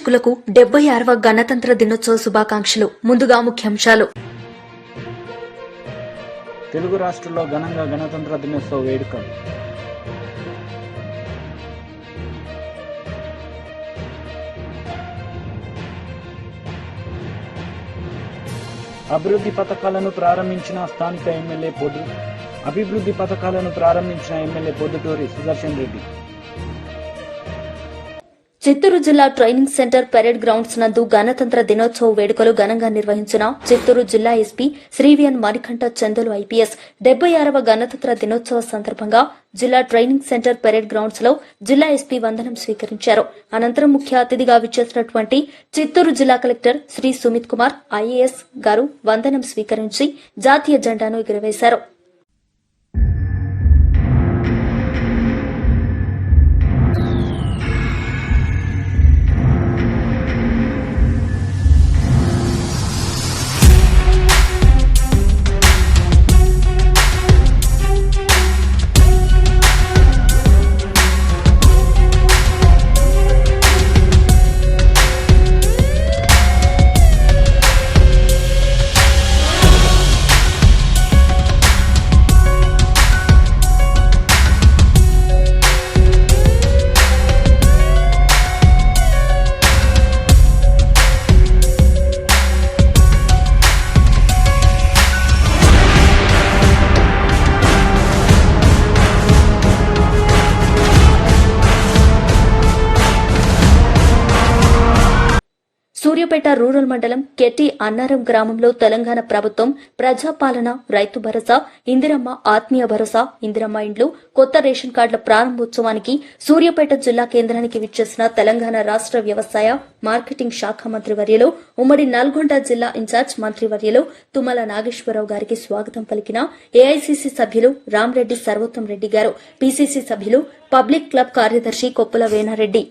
ప్రేక్షకులకు 76వ గణతంత్ర దినోత్సవ శుభాకాంక్షలు. ముందుగా ముఖ్యాంశాలు. తెలుగు రాష్ట్రాల్లో ఘనంగా గణతంత్ర దినోత్సవ వేడుకలు. అభివృద్ధి పథకాలను ప్రారంభించిన స్థానిక ఎమ్మెల్యే పొద్దుటూరి సుదర్శన్ రెడ్డి. చిత్తూరు జిల్లా ట్రైనింగ్ సెంటర్ పెరేడ్ గ్రౌండ్స్ నందు గణతంత్ర దినోత్సవ వేడుకలు ఘనంగా నిర్వహించిన చిత్తూరు జిల్లా ఎస్పీ శ్రీవిఎన్ మణికంఠ చందులు ఐపీఎస్ 76వ గణతంత్ర దినోత్సవ సందర్భంగా జిల్లా ట్రైనింగ్ సెంటర్ పెరేడ్ గ్రౌండ్స్ లో జిల్లా ఎస్పీ వందనం స్వీకరించారు. అనంతరం ముఖ్య అతిథిగా విచ్చేసినటువంటి చిత్తూరు జిల్లా కలెక్టర్ శ్రీ సుమిత్ కుమార్ ఐఏఎస్ గారు వందనం స్వీకరించి జాతీయ జెండాను ఎగురవేశారు. సూర్యాపేట రూరల్ మండలం కెటి అన్నారం గ్రామంలో తెలంగాణ ప్రభుత్వం ప్రజాపాలన, రైతు భరోసా, ఇందిరమ్మ ఆత్మీయ భరోసా, ఇందిరమ్మ ఇండ్లు, కొత్త రేషన్ కార్డుల ప్రారంభోత్సవానికి సూర్యాపేట జిల్లా కేంద్రానికి విచ్చేసిన తెలంగాణ రాష్ట్ర వ్యవసాయ మార్కెటింగ్ శాఖ మంత్రివర్యులు, ఉమ్మడి నల్గొండ జిల్లా ఇన్ఛార్జ్ మంత్రివర్యులు తుమ్మల నాగేశ్వరరావు గారికి స్వాగతం పలికిన ఏఐసీసీ సభ్యులు రామరెడ్డి సర్వోత్తం రెడ్డి గారు, పీసీసీ సభ్యులు, పబ్లిక్ క్లబ్ కార్యదర్శి కొప్పుల వేణారెడ్డి.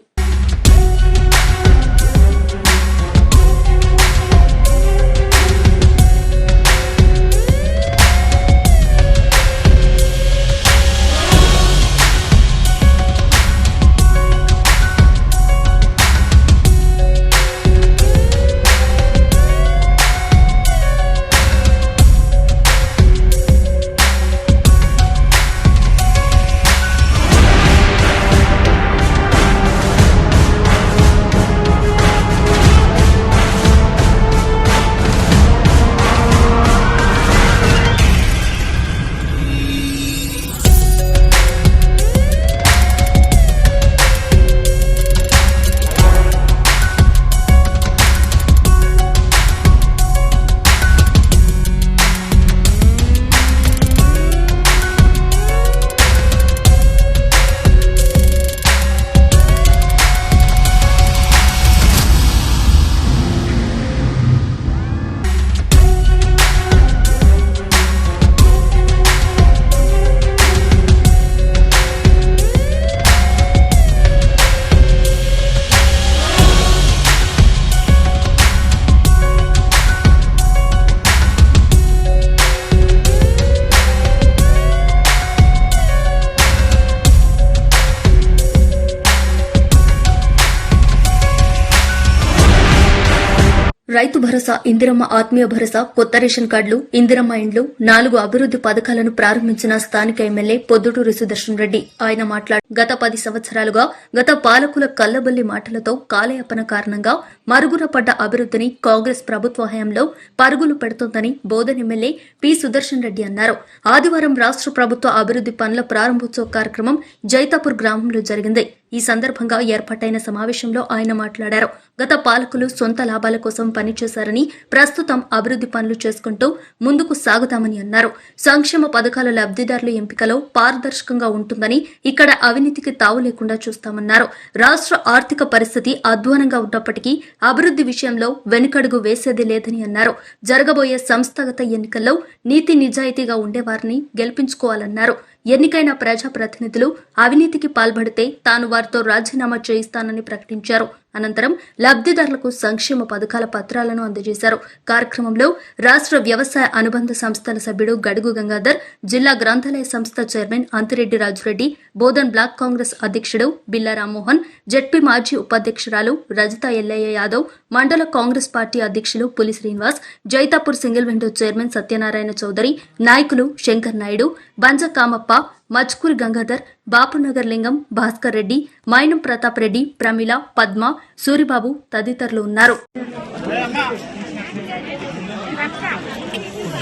రైతు భరోసా, ఇందిరమ్మ ఆత్మీయ భరోసా, కొత్త రేషన్ కార్డులు, ఇందిరమ్మ ఇండ్లు, 4 అభివృద్ది పథకాలను ప్రారంభించిన స్థానిక ఎమ్మెల్యే పొద్దుటూరి సుదర్శన్ రెడ్డి. ఆయన మాట్లాడి గత 10 సంవత్సరాలుగా గత పాలకుల కల్లబల్లి మాటలతో కాలయాపన కారణంగా మరుగున పడ్డ అభివృద్దిని కాంగ్రెస్ ప్రభుత్వ హయాంలో పరుగులు పెడుతోందని బోధన్ ఎమ్మెల్యే పి సుదర్శన్ రెడ్డి అన్నారు. ఆదివారం రాష్ట్ర ప్రభుత్వ అభివృద్ది పనుల ప్రారంభోత్సవ కార్యక్రమం జైతాపూర్ గ్రామంలో జరిగింది. ఈ సందర్భంగా ఏర్పాటైన సమావేశంలో ఆయన మాట్లాడారు. గత పాలకులు సొంత లాభాల కోసం పనిచేశారని, ప్రస్తుతం అభివృద్ది పనులు చేసుకుంటూ ముందుకు సాగుతామని అన్నారు. సంక్షేమ పథకాల లబ్దిదారుల ఎంపికలో పారదర్శకంగా ఉంటుందని, ఇక్కడ అవినీతికి తావు లేకుండా చూస్తామన్నారు. రాష్ట్ర ఆర్థిక పరిస్థితి అధ్వానంగా ఉన్నప్పటికీ అభివృద్ది విషయంలో వెనుకడుగు వేసేది లేదని అన్నారు. జరగబోయే సంస్థాగత ఎన్నికల్లో నీతి నిజాయితీగా ఉండేవారిని గెలిపించుకోవాలన్నారు. ఎన్నికైన ప్రజాప్రతినిధులు అవినీతికి పాల్పడితే తాను వారితో రాజీనామా చేయిస్తానని ప్రకటించారు. అనంతరం లబ్ధిదారులకు సంక్షేమ పథకాల పత్రాలను అందజేశారు. కార్యక్రమంలో రాష్ట్ర వ్యవసాయ అనుబంధ సంస్థల సభ్యుడు గడుగు గంగాధర్, జిల్లా గ్రంథాలయ సంస్థ చైర్మన్ అంతిరెడ్డి రాజురెడ్డి, బోధన్ బ్లాక్ కాంగ్రెస్ అధ్యక్షుడు బిల్లా రామ్మోహన్, జెడ్పీ మాజీ ఉపాధ్యక్షురాలు రజిత ఎల్లయ్య యాదవ్, మండల కాంగ్రెస్ పార్టీ అధ్యక్షులు Puli Srinivas, Jaitapur single window chairman Satyanarayana Chowdary, నాయకులు శంకర్ నాయుడు, బంజ కామప్ప, మచ్కూరి గంగాధర్, బాపునగర్ లింగం, భాస్కర్ రెడ్డి, మైనం ప్రతాప్ రెడ్డి, ప్రమిళ, పద్మ, సూరిబాబు తదితరులు ఉన్నారు.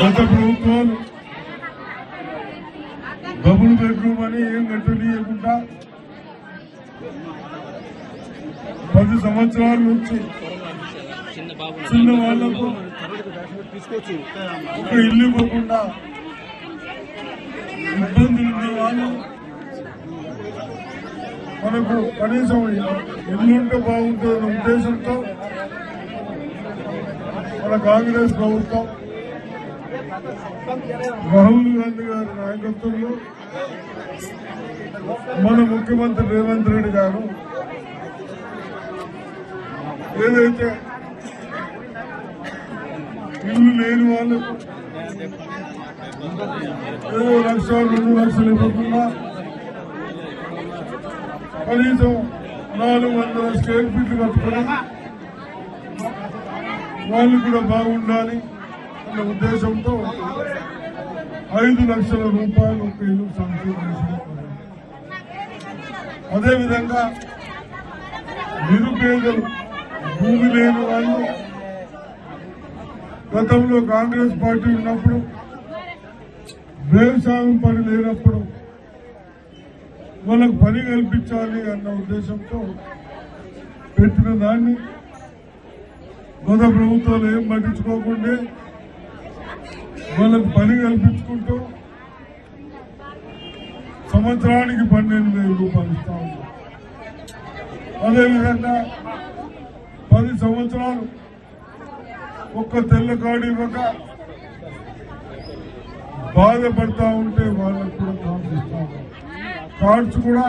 గత ప్రభుత్వాలు డబుల్ బెడ్రూమ్ అని ఏం కట్టనీయకుండా 10 సంవత్సరాల నుంచి చిన్న వాళ్లకు ఒక ఇల్లు ఇవ్వకుండా ఇబ్బందులు ఉండే వాళ్ళు మనకు కనీసం ఇల్లుంటే బాగుంటుందనే ఉద్దేశంతో మన కాంగ్రెస్ ప్రభుత్వం రాహుల్ గాంధీ గారి నాయకత్వంలో మన ముఖ్యమంత్రి రేవంత్ రెడ్డి గారు ఏదైతే ఇల్లు లేని వాళ్ళకు ఏదో 1,00,000, 2 లక్షలు ఇవ్వకుండా కనీసం 400 స్క్వేర్ ఫీట్లు కట్టుకుని వాళ్ళు కూడా బాగుండాలి అన్న ఉద్దేశంతో 5 లక్షల రూపాయలు ఒక ఇల్లు సంక్షేమ. అదేవిధంగా నిరుపేదలు, భూమి లేని వాళ్ళు గతంలో కాంగ్రెస్ పార్టీ ఉన్నప్పుడు వ్యవసాయం పని లేనప్పుడు వాళ్ళకు పని కల్పించాలి అన్న ఉద్దేశంతో పెట్టిన దాన్ని గత ప్రభుత్వాలు ఏం పట్టించుకోకుండా వాళ్ళకు పని కల్పించుకుంటూ సంవత్సరానికి 12,000 రూపాయలు ఇస్తా ఉన్నారు. అదేవిధంగా 10 సంవత్సరాలు ఒక్క తెల్ల కార్డు ఇవ్వక బాధపడతా ఉంటే వాళ్ళకు కూడా కార్డ్స్ ఇస్తా ఉన్నారు. కార్డ్స్ కూడా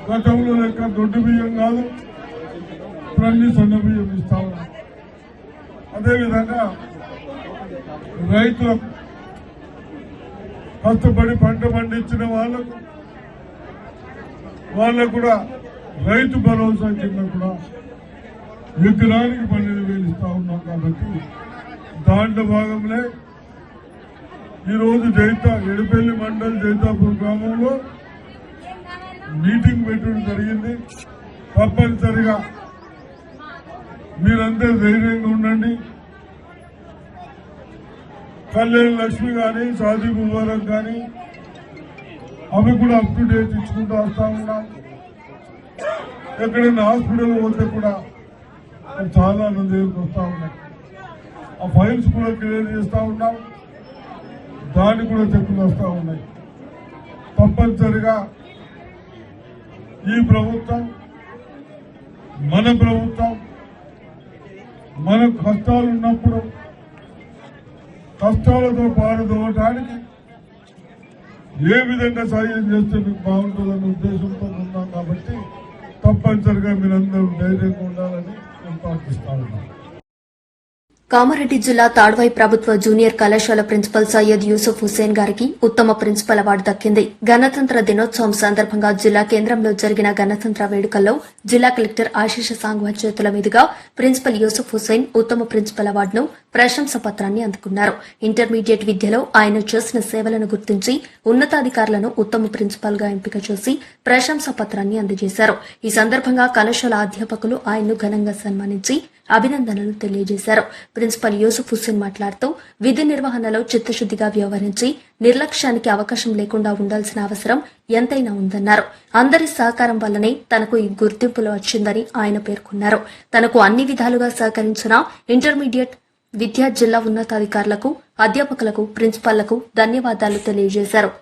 గతంలో లెక్క దొడ్డు బియ్యం కాదు, అన్ని సన్న బియ్యం ఇస్తా ఉన్నారు. అదేవిధంగా రైతులకు కష్టపడి పంట పండించిన వాళ్ళకు కూడా రైతు భరోసా కింద కూడా ఎకరానికి 12,000 ఇస్తా ఉన్నాం. కాబట్టి దాంట్లో భాగంలో ఈరోజు ఎడపల్లి మండల్ జైతాపూర్ గ్రామంలో మీటింగ్ పెట్టడం జరిగింది. తప్పనిసరిగా మీరంతా ధైర్యంగా ఉండండి. కళ్యాణ లక్ష్మి కానీ, షాదీ ముబారక్ కానీ అవి కూడా అప్ టు డేట్ ఇచ్చుకుంటూ వస్తా ఉన్నాం. ఎక్కడైనా హాస్పిటల్ పోతే కూడా చాలా దగ్గరికి వస్తా ఉన్నాయి. ఆ ఫైల్స్ కూడా క్లియర్ చేస్తా ఉన్నాం. దానికి కూడా చెక్కులు వస్తా ఉన్నాయి. తప్పనిసరిగా ఈ ప్రభుత్వం మన ప్రభుత్వం మనకు కష్టాలు ఉన్నప్పుడు కష్టాలతో పాల్గొనడానికి ఏ విధంగా సాయం చేస్తే మీకు బాగుంటుందన్న ఉద్దేశంతో ఉన్నాం. కాబట్టి తప్పనిసరిగా మీరందరూ ధైర్యంగా ఉండాలని నేను ప్రార్థిస్తా ఉన్నాను. కామారెడ్డి జిల్లా తాడ్వాయి ప్రభుత్వ జూనియర్ కళాశాల ప్రిన్సిపల్ సయ్యద్ యూసుఫ్ హుస్సేన్ గారికి ఉత్తమ ప్రిన్సిపల్ అవార్డు దక్కింది. గణతంత్ర దినోత్సవం సందర్భంగా జిల్లా కేంద్రంలో జరిగిన గణతంత్ర వేడుకల్లో జిల్లా కలెక్టర్ ఆశీష సాంగ్వా చేతుల మీదుగా ప్రిన్సిపల్ యూసుఫ్ హుస్సేన్ ఉత్తమ ప్రిన్సిపల్ అవార్డును ప్రశంసా పత్రాన్ని అందుకున్నారు. ఇంటర్మీడియట్ విద్యలో ఆయన చేసిన సేవలను గుర్తించి ఉన్నతాధికారులను ఉత్తమ ప్రిన్సిపల్ గా ఎంపిక చేసి ప్రశంసా పత్రాన్ని అందజేశారు. ఈ సందర్భంగా కళాశాల అధ్యాపకులు ఆయన్ను ఘనంగా సన్మానించి అభినందనలు తెలియజేశారు. ప్రిన్సిపల్ యూసుఫ్ హుస్సేన్ మాట్లాడుతూ విధి నిర్వహణలో చిత్తశుద్దిగా వ్యవహరించి నిర్లక్ష్యానికి అవకాశం లేకుండా ఉండాల్సిన అవసరం ఎంతైనా ఉందన్నారు. అందరి సహకారం వల్లనే తనకు ఈ గుర్తింపులు వచ్చిందని ఆయన పేర్కొన్నారు. తనకు అన్ని విధాలుగా సహకరించిన ఇంటర్మీడియట్ విద్యా జిల్లా ఉన్నతాధికారులకు, అధ్యాపకులకు, ప్రిన్సిపాళ్లకు ధన్యవాదాలు తెలియజేశారు.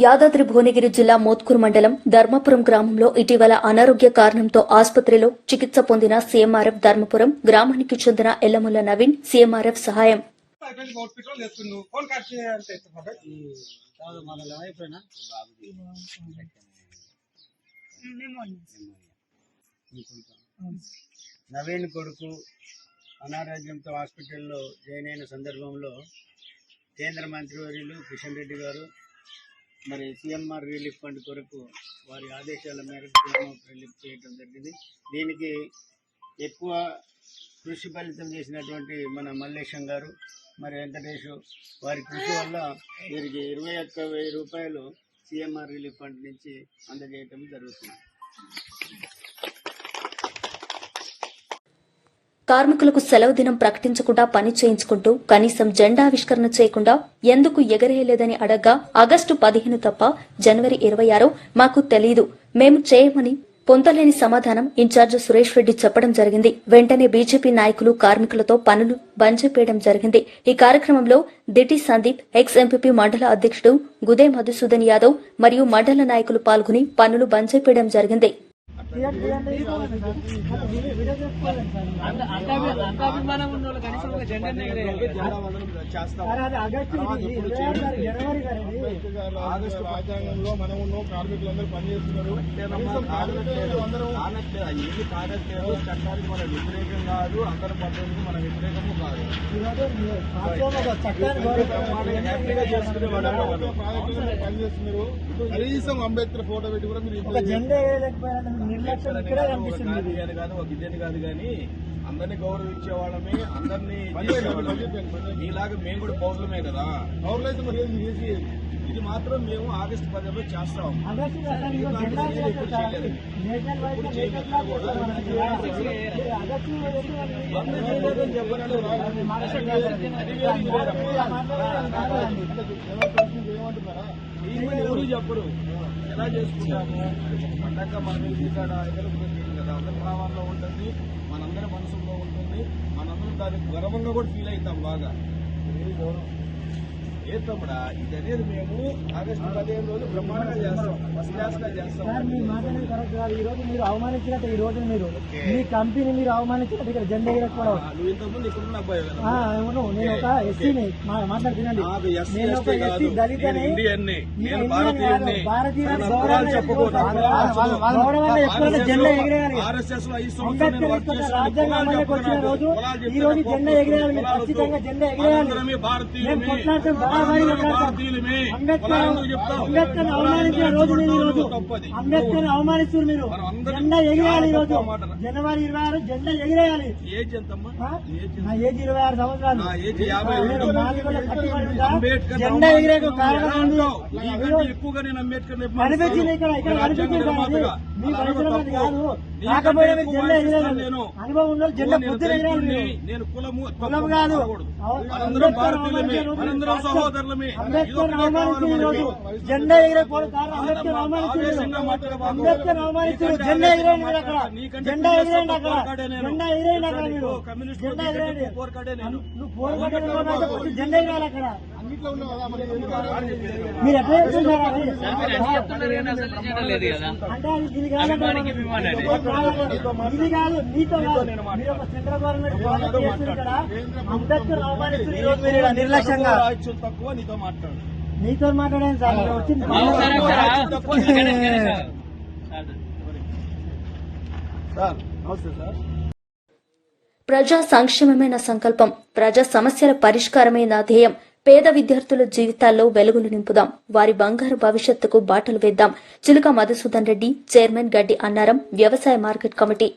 యాదాద్రి భువనగిరి జిల్లా మోత్కూరు మండలం ధర్మపురం గ్రామంలో ఇటీవల అనారోగ్య కారణంతో ఆసుపత్రిలో చికిత్స పొందిన సీఎంఆర్ఎఫ్ ధర్మపురం గ్రామానికి చెందిన ఎల్లముల్ల నవీన్ సీఎంఆర్ఎఫ్ సహాయం నవీన్ కొడుకు అనారోగ్యంతో హాస్పిటల్లో జాయిన్ అయిన సందర్భంలో కేంద్ర మంత్రివర్యులు కిషన్ రెడ్డి గారు మరి సిఎంఆర్ రిలీఫ్ ఫండ్ కొరకు వారి ఆదేశాల మేరకు సిఎంఆర్ రిలీఫ్ చేయడం జరిగింది. దీనికి ఎక్కువ కృషి ఫలితం చేసినటువంటి మన మల్లేశం గారు మరి వెంకటేష్ వారి కృషి వల్ల వీరికి 21,000 రూపాయలు సిఎంఆర్ రిలీఫ్ ఫండ్ నుంచి అందజేయటం జరుగుతుంది. కార్మికులకు సెలవు దినం ప్రకటించకుండా పని చేయించుకుంటూ కనీసం జెండావిష్కరణ చేయకుండా ఎందుకు ఎగరేయలేదని అడగ్గా ఆగస్టు 15 తప్ప జనవరి 26 మాకు తెలీదు, మేము చేయమని పొందలేని సమాధానం ఇన్ఛార్జ్ సురేష్ రెడ్డి చెప్పడం జరిగింది. వెంటనే బీజేపీ నాయకులు కార్మికులతో పనులు బంద్ చేయడం జరిగింది. ఈ కార్యక్రమంలో దిటి సందీప్, ఎక్స్ ఎంపీపీ మండల అధ్యక్షుడు గుదే మధుసూదన్ యాదవ్ మరియు మండల నాయకులు పాల్గొని పనులు బంద్ చేయడం జరిగింది. ఆగస్టు రాజ్యాంగంలో మనం ఉన్నాం, కార్మికులందరూ పనిచేస్తున్నారు. ఏది కాదట్లేదు, చట్టానికి మన వ్యతిరేకం కాదు, అందరి పద్ధతికి మన వ్యతిరేకము కాదు. పనిచేస్తున్నారు. కనీసం అంబేద్కర్ ఫోటో పెట్టి కూడా మీరు కాదు కానీ అందరినీ గౌరవించే వాళ్ళమే, అందరినీ మీలాగా మేము కూడా పౌరులమే కదా. పౌరులైతే మరి ఇది మాత్రం మేము ఆగస్టు 10 చేస్తాం. ఎవరు చెప్పరు ఎలా చేసుకుంటాము. పండగ మనం ఇక్కడ ఎదుర్కొంటుంది కదా, అందరి భావాల్లో ఉంటుంది, మనందరి మనసులో ఉంటుంది, మనందరం దానికి గర్వంగా కూడా ఫీల్ అవుతాం బాగా. ఏ తమ్ముడా ఇది అనేది మేము ఆగస్టు 15 రోజు బ్రహ్మాండంగా చేస్తాం, ఫస్ట్ క్లాస్ గా చేస్తాం. మీ మాట కరెక్ట్ కాదు. ఈ రోజు మీరు అవమానించినట్టు, ఈ రోజు మీరు మీ కంపెనీ మీరు అవమానించినట్టు ఇక్కడ జెండా ఎగరకపోవడం. నువ్వు ఇంతకుముందు ఇక్కడున్న అబ్బాయి అవును, నేను ఒక ఎస్సీని మాట్లాడుతున్నాను. నేను ఒక ఎస్సీ దళితని, భారతీయ గౌరవాన్ని ఎప్పుడైనా జెండా ఎగిరేయాలి. అంబేద్కర్ రాజ్యాంగం అమలుకి వచ్చిన రోజు ఈ రోజు జెండా ఎగిరేయాలి. మీరు ఖచ్చితంగా జెండా ఎగిరేయాలి. మేము కొట్లాడతాం, అంబేద్కర్ అవమానించిన రోజు నేను ఈ రోజు అంబేద్కర్ అవమానిస్తున్నారు. మీరు జెండా ఎగిరేయాలి. ఈ రోజు జనవరి 26 జెండా ఎగిరేయాలి. నా ఏజ్ 26 సంవత్సరాలు. జెండా ఎగిరే కారణం అనిపించింది. ఇక్కడ అనిపించింది మీ పరిశ్రమ కాదు, కాకపోతే మీరు జెండా ఎగిరేయాలి. అనుభవం ఉన్న జెండా పొద్దున ఎగిరేయాలి. కులం కాదు, అంబేద్కర్ అవమానించిన రోజు జెండా ఎగిరేపోవడం కారణం అంబేద్కర్ అవమానించారు. జెండా ఎగిరేయండి మీరు అక్కడ, జెండా ఎగిరేయండి అక్కడ, జెండా ఎగిరేయండి అక్కడ, మీరు జెండా ఎగిరేయండి. నువ్వు పోరాటం జెండా ఎగిరేయాలి అక్కడ. మీరు ఎట్లా చెప్తున్నారు అంటే ఇది కాదు, ఇది కాదు, మీతో కాదు. మీరు ఒక సెంట్రల్ గవర్నమెంట్ ప్రాజెక్ట్ చేస్తున్నారు ఇక్కడ, అంబేద్కర్ అవమానిస్తున్నారు. ఈ రోజు మీరు నిర్లక్ష్యంగా మీతో మాట్లాడాను సార్. వచ్చింది ప్రజా సంక్షేమమే నా సంకల్పం, ప్రజా సమస్యల పరిష్కారమే నా ధ్యేయం. పేద విద్యార్థుల జీవితాల్లో వెలుగులు నింపుదాం, వారి బంగారు భవిష్యత్తుకు బాటలు వేద్దాం. చిలుక మధుసూదన్ రెడ్డి, చైర్మన్ గడ్డి అన్నారం, వ్యవసాయ మార్కెట్ కమిటీ.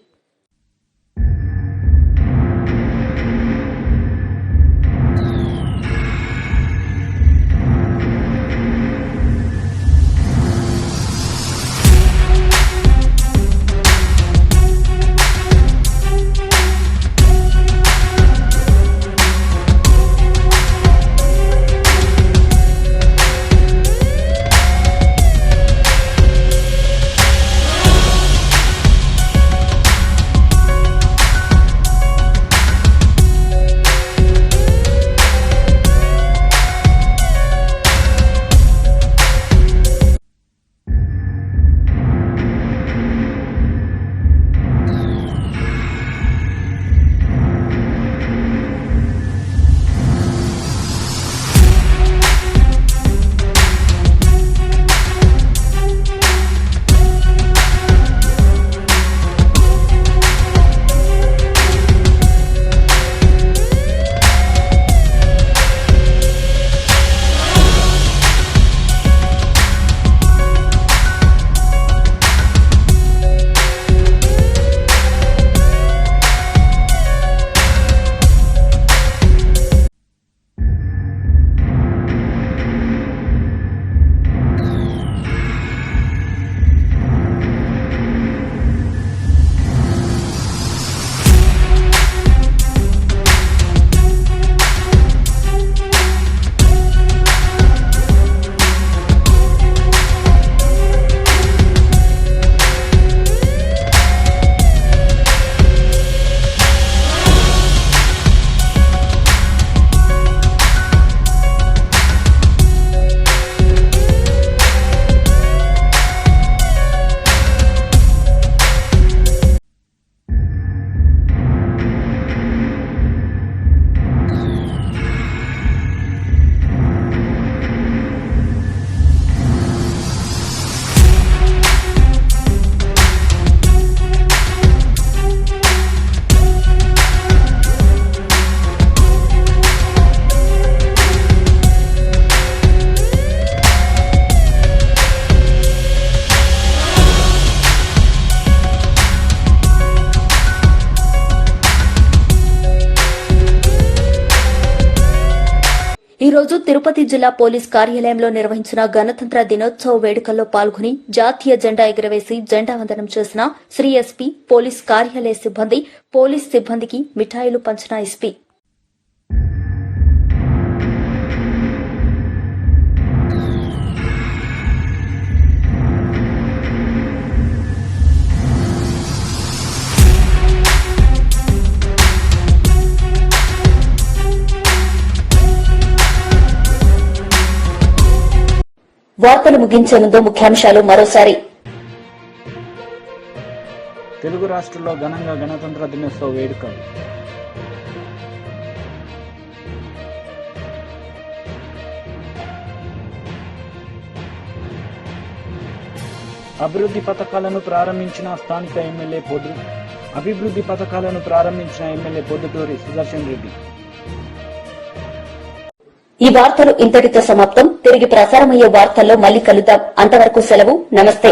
ఈ రోజు తిరుపతి జిల్లా పోలీస్ కార్యాలయంలో నిర్వహించిన గణతంత్ర దినోత్సవ వేడుకల్లో పాల్గొని జాతీయ జెండా ఎగురవేసి జెండా వందనం చేసిన శ్రీ ఎస్పీ పోలీస్ కార్యాలయ సిబ్బంది పోలీస్ సిబ్బందికి మిఠాయిలు పంచిన ఎస్పీ. వార్తలు ముగించే ముందు ముఖ్యాంశాలు మరోసారి. తెలుగు రాష్ట్రాల్లో ఘనంగా గణతంత్ర దినోత్సవ వేడుకలు. అభివృద్ధి పథకాలను ప్రారంభించిన ఎమ్మెల్యే పొద్దుటూరి సుదర్శన్ రెడ్డి. ఈ వార్తలు ఇంతటితో సమాప్తం. తిరిగి ప్రసారమయ్యే వార్తల్లో మళ్లీ కలుద్దాం. అంతవరకు సెలవు. నమస్తే.